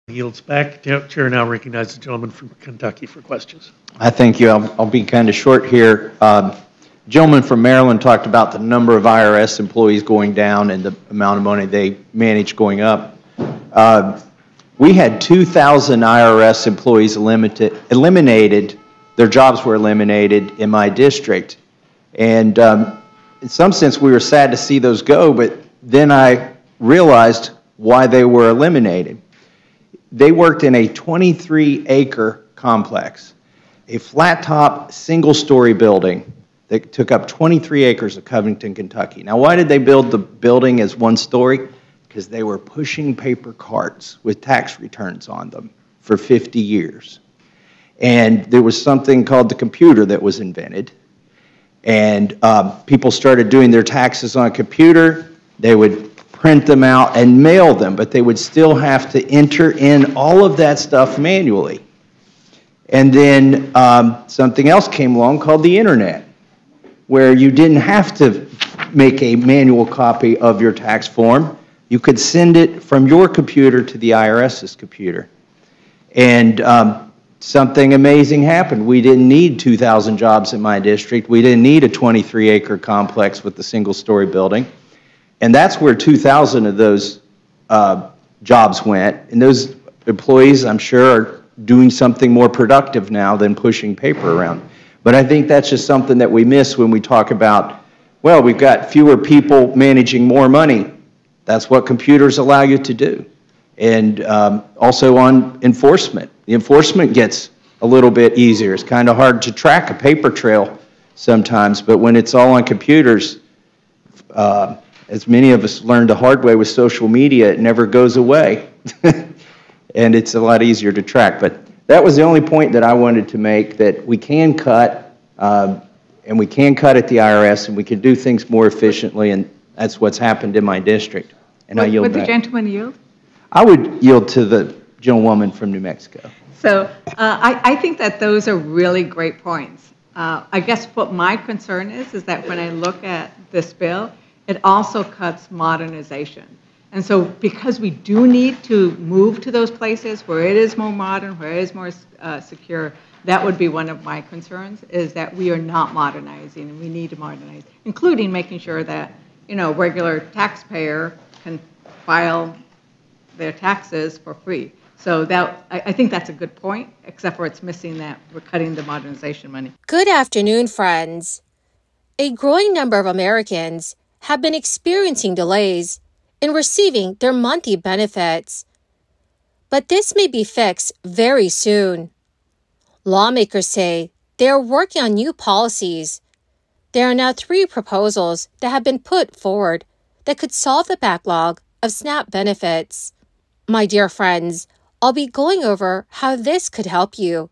Yields back. Chair now recognizes the gentleman from Kentucky for questions. I thank you. I'll be kind of short here. Gentleman from Maryland talked about the number of IRS employees going down and the amount of money they manage going up. We had 2,000 IRS employees eliminated. Their jobs were eliminated in my district. And in some sense, we were sad to see those go, but then I realized why they were eliminated. They worked in a 23-acre complex, a flat-top, single-story building that took up 23 acres of Covington, Kentucky. Now, why did they build the building as one story? Because they were pushing paper carts with tax returns on them for 50 years. And there was something called the computer that was invented. And people started doing their taxes on a computer. They would print them out and mail them, but they would still have to enter in all of that stuff manually. And then something else came along called the internet, where you didn't have to make a manual copy of your tax form. You could send it from your computer to the IRS's computer. And something amazing happened. We didn't need 2,000 jobs in my district. We didn't need a 23-acre complex with a single-story building. And that's where 2,000 of those jobs went. And those employees, I'm sure, are doing something more productive now than pushing paper around. But I think that's just something that we miss when we talk about, well, we've got fewer people managing more money. That's what computers allow you to do. And also on enforcement. The enforcement gets a little bit easier. It's kind of hard to track a paper trail sometimes, but when it's all on computers, as many of us learned the hard way with social media, it never goes away. And it's a lot easier to track. But that was the only point that I wanted to make, that we can cut, and we can cut at the IRS, and we can do things more efficiently, and that's what's happened in my district. And I yield back. Would the gentleman yield? I would yield to the gentlewoman from New Mexico. So I think that those are really great points. I guess what my concern is that when I look at this bill, it also cuts modernization. And so because we do need to move to those places where it is more modern, where it is more secure, that would be one of my concerns, is that we are not modernizing, and we need to modernize, including making sure that, you know, regular taxpayer can file their taxes for free. So that, I think that's a good point, except for it's missing that we're cutting the modernization money. Good afternoon, friends. A growing number of Americans have been experiencing delays in receiving their monthly benefits. But this may be fixed very soon. Lawmakers say they are working on new policies. There are now 3 proposals that have been put forward that could solve the backlog of SNAP benefits. My dear friends, I'll be going over how this could help you,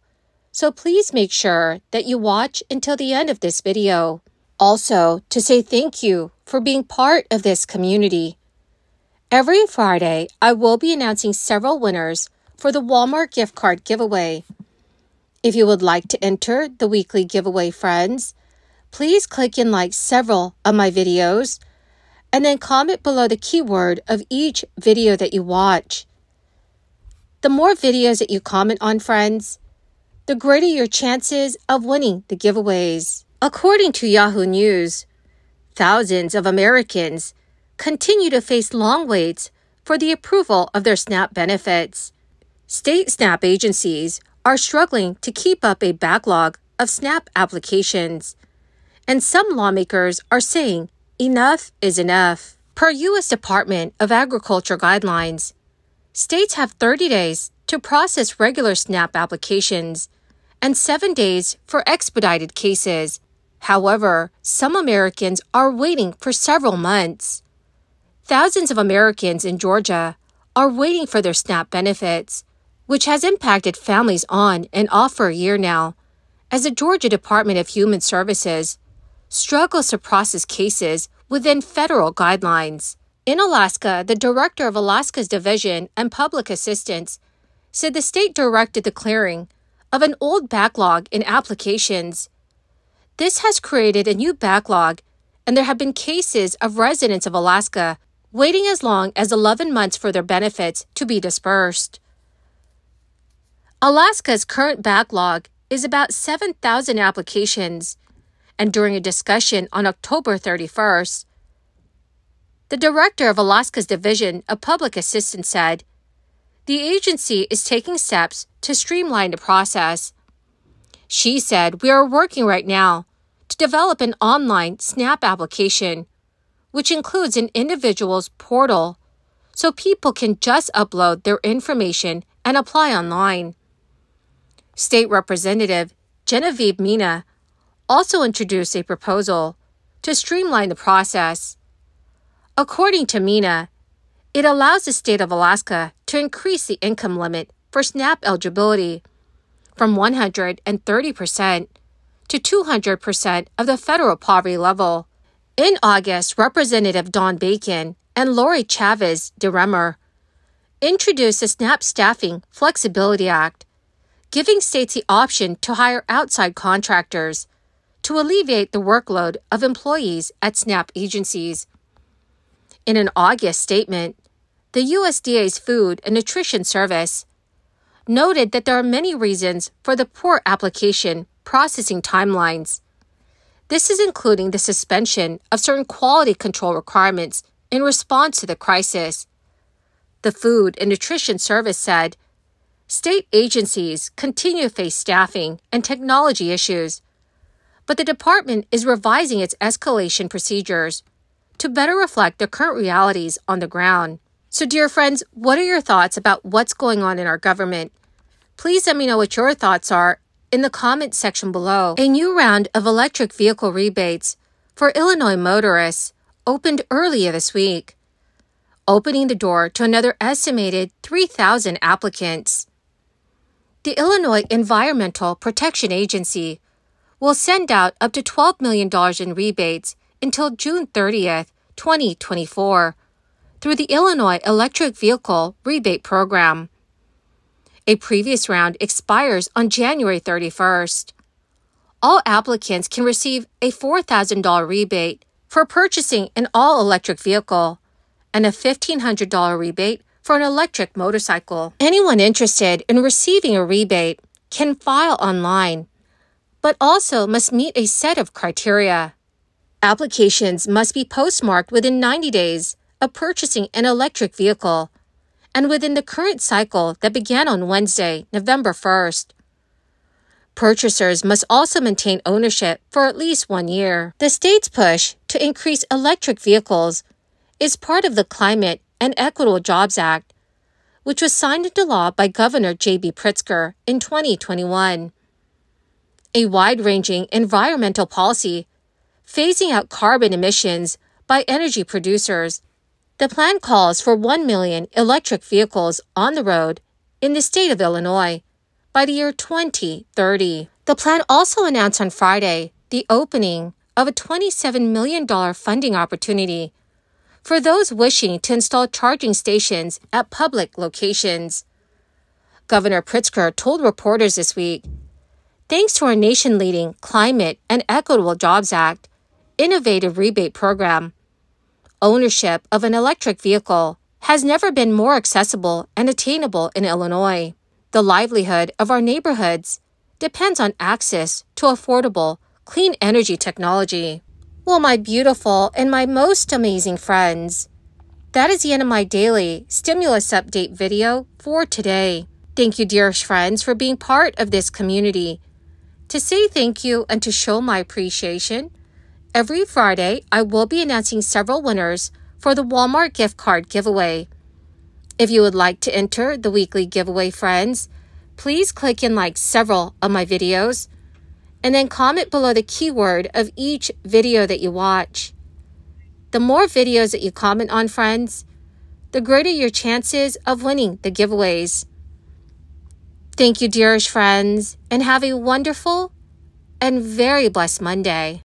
so please make sure that you watch until the end of this video. Also, to say thank you for being part of this community. Every Friday, I will be announcing several winners for the Walmart gift card giveaway. If you would like to enter the weekly giveaway, friends, please click and like several of my videos, and then comment below the keyword of each video that you watch. The more videos that you comment on, friends, the greater your chances of winning the giveaways. According to Yahoo News, thousands of Americans continue to face long waits for the approval of their SNAP benefits. State SNAP agencies are struggling to keep up a backlog of SNAP applications, and some lawmakers are saying enough is enough. Per U.S. Department of Agriculture guidelines, states have 30 days to process regular SNAP applications and 7 days for expedited cases. However, some Americans are waiting for several months. Thousands of Americans in Georgia are waiting for their SNAP benefits, which has impacted families on and off for a year now, as the Georgia Department of Human Services struggles to process cases within federal guidelines. In Alaska, the director of Alaska's Division and Public Assistance said the state directed the clearing of an old backlog in applications. This has created a new backlog, and there have been cases of residents of Alaska waiting as long as 11 months for their benefits to be dispersed. Alaska's current backlog is about 7,000 applications, and during a discussion on October 31st, the director of Alaska's Division of Public Assistance said, the agency is taking steps to streamline the process. She said, we are working right now to develop an online SNAP application, which includes an individual's portal, so people can just upload their information and apply online. State Representative Genevieve Mina also introduced a proposal to streamline the process. According to Mina, it allows the state of Alaska to increase the income limit for SNAP eligibility from 130% to 200% of the federal poverty level. In August, Representative Don Bacon and Lori Chavez DeRemer introduced the SNAP Staffing Flexibility Act, giving states the option to hire outside contractors to alleviate the workload of employees at SNAP agencies. In an August statement, the USDA's Food and Nutrition Service noted that there are many reasons for the poor application processing timelines. This is including the suspension of certain quality control requirements in response to the crisis. The Food and Nutrition Service said, state agencies continue to face staffing and technology issues, but the department is revising its escalation procedures to better reflect the current realities on the ground. So, dear friends, what are your thoughts about what's going on in our government? Please let me know what your thoughts are in the comments section below. A new round of electric vehicle rebates for Illinois motorists opened earlier this week, opening the door to another estimated 3,000 applicants. The Illinois Environmental Protection Agency will send out up to $12 million in rebates until June 30th, 2024, through the Illinois Electric Vehicle Rebate Program. A previous round expires on January 31st. All applicants can receive a $4,000 rebate for purchasing an all-electric vehicle and a $1,500 rebate for an electric motorcycle. Anyone interested in receiving a rebate can file online, but also must meet a set of criteria. Applications must be postmarked within 90 days of purchasing an electric vehicle and within the current cycle that began on Wednesday, November 1st. Purchasers must also maintain ownership for at least 1 year. The state's push to increase electric vehicles is part of the Climate and Equitable Jobs Act, which was signed into law by Governor J.B. Pritzker in 2021. A wide-ranging environmental policy phasing out carbon emissions by energy producers. The plan calls for 1 million electric vehicles on the road in the state of Illinois by the year 2030. The plan also announced on Friday the opening of a $27 million funding opportunity for those wishing to install charging stations at public locations. Governor Pritzker told reporters this week, thanks to our nation-leading Climate and Equitable Jobs Act, innovative rebate program, ownership of an electric vehicle has never been more accessible and attainable in Illinois. The livelihood of our neighborhoods depends on access to affordable, clean energy technology. Well, my beautiful and my most amazing friends, that is the end of my daily stimulus update video for today. Thank you, dearest friends, for being part of this community. To say thank you and to show my appreciation, every Friday, I will be announcing several winners for the Walmart gift card giveaway. If you would like to enter the weekly giveaway, friends, please click and like several of my videos, and then comment below the keyword of each video that you watch. The more videos that you comment on, friends, the greater your chances of winning the giveaways. Thank you, dearest friends, and have a wonderful and very blessed Monday.